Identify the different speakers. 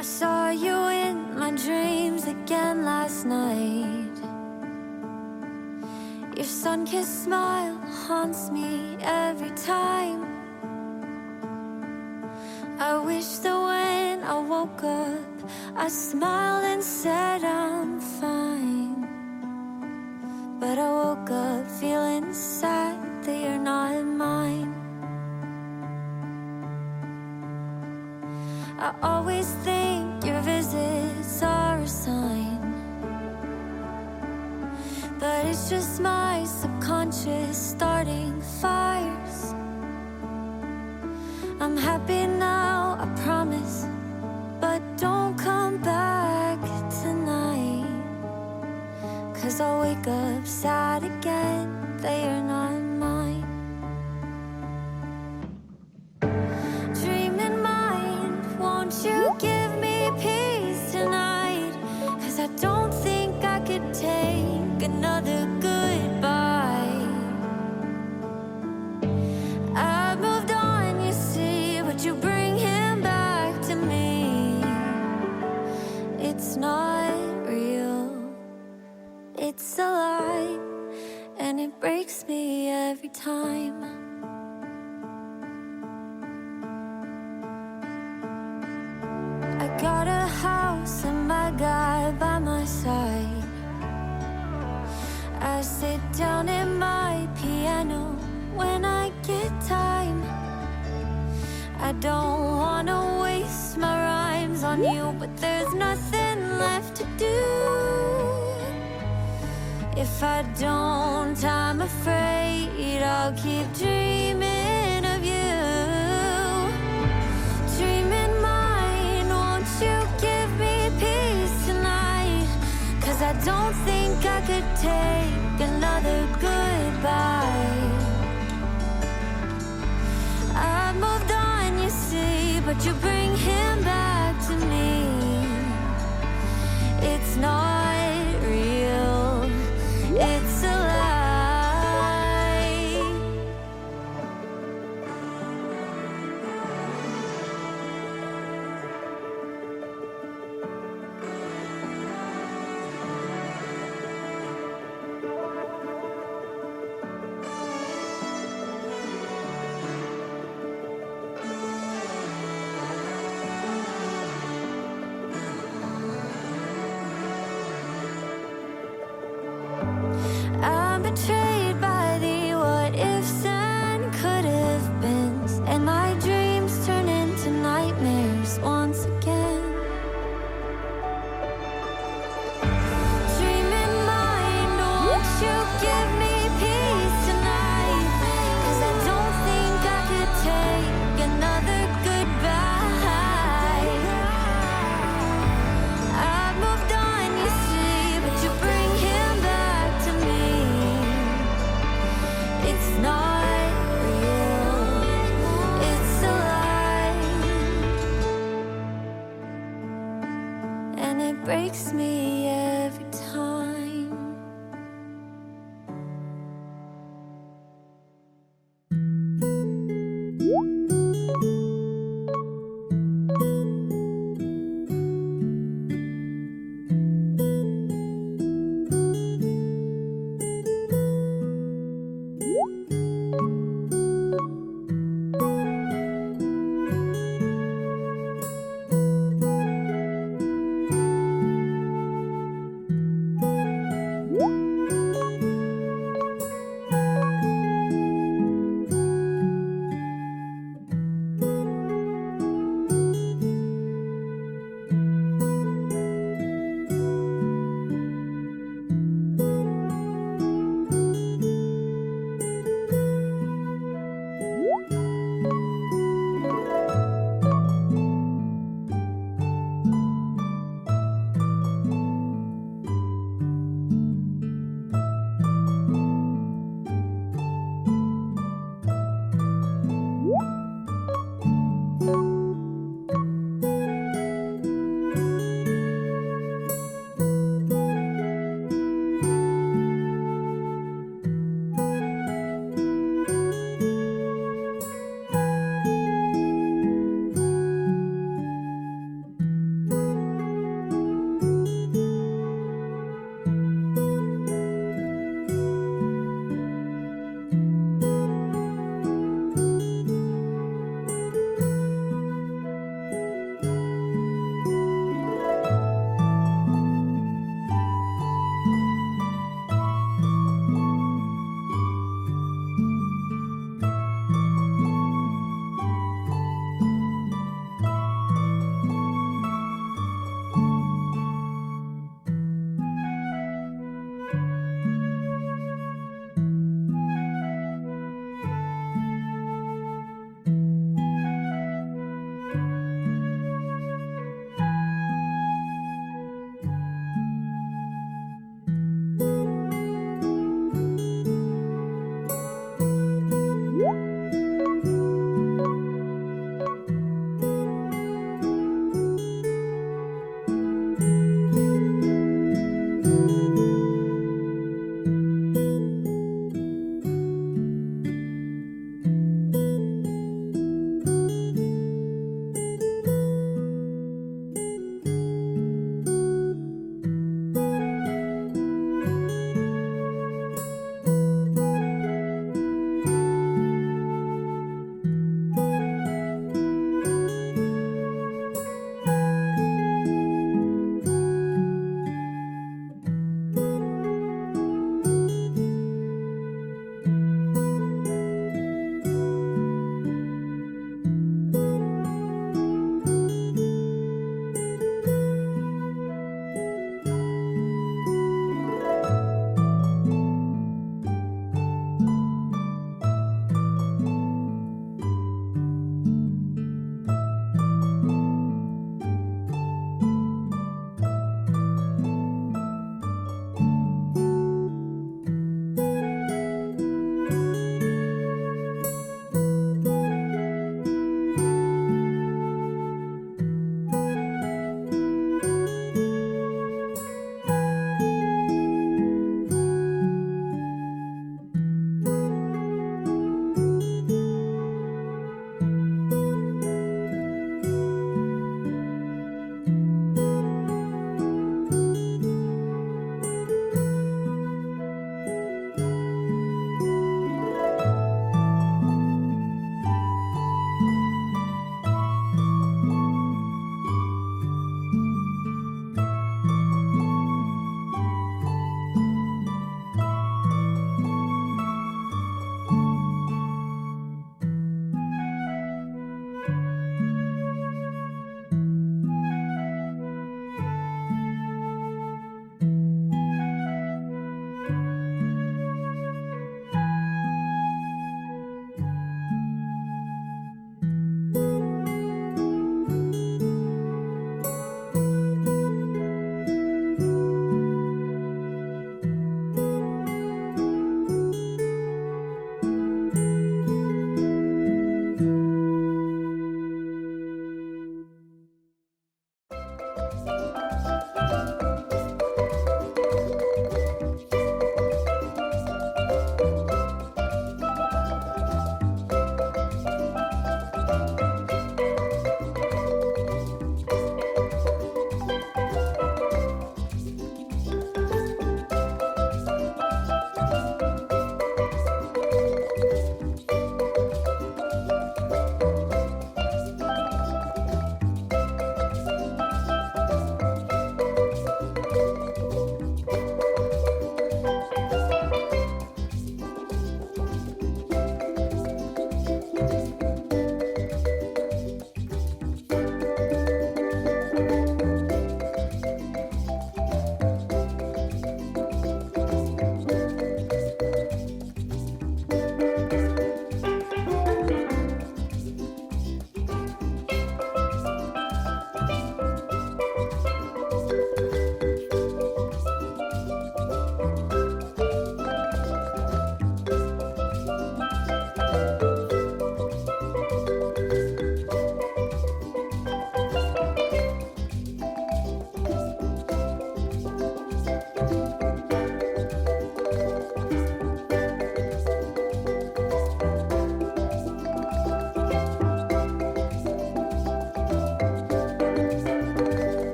Speaker 1: I saw you in my dreams again last night. Your sun-kissed smile haunts me every time. I wish that when I woke up I smiled and said I'm fine. But I woke up feeling sad that you're not mine. I always think your visits are a sign, but it's just my subconscious starting fires. I'm happy now, I promise, but don't come back tonight. 'Cause I'll wake up sad again that you're not mine. Dreaming mind, won't you give me peace tonight? 'Cause I don't think I could take another goodbye. I moved on, you see, but you bring him back to me. It's not real, it's a lie, and it breaks me every time. I got a house and my guy by my side. I sit down at my piano when I get time. I don't wanna waste my rhymes on you, but there's nothing left to do. If I don't, I'm afraid I'll keep dreaming of you. Dreaming mine, won't you give me peace tonight? 'Cause I don't think I could take another goodbye. I moved on, you see, but you bring him back to me. It's not real, it's a lie. I'm betrayed by the what ifs and could have beens, and my dreams turn into nightmares once again. Dreaming mind, won't you give me peace tonight? 'Cause I don't think I could take another goodbye. I've moved on, you see, but you bring him back to me. It's not real, it's a lie, and it breaks me every time.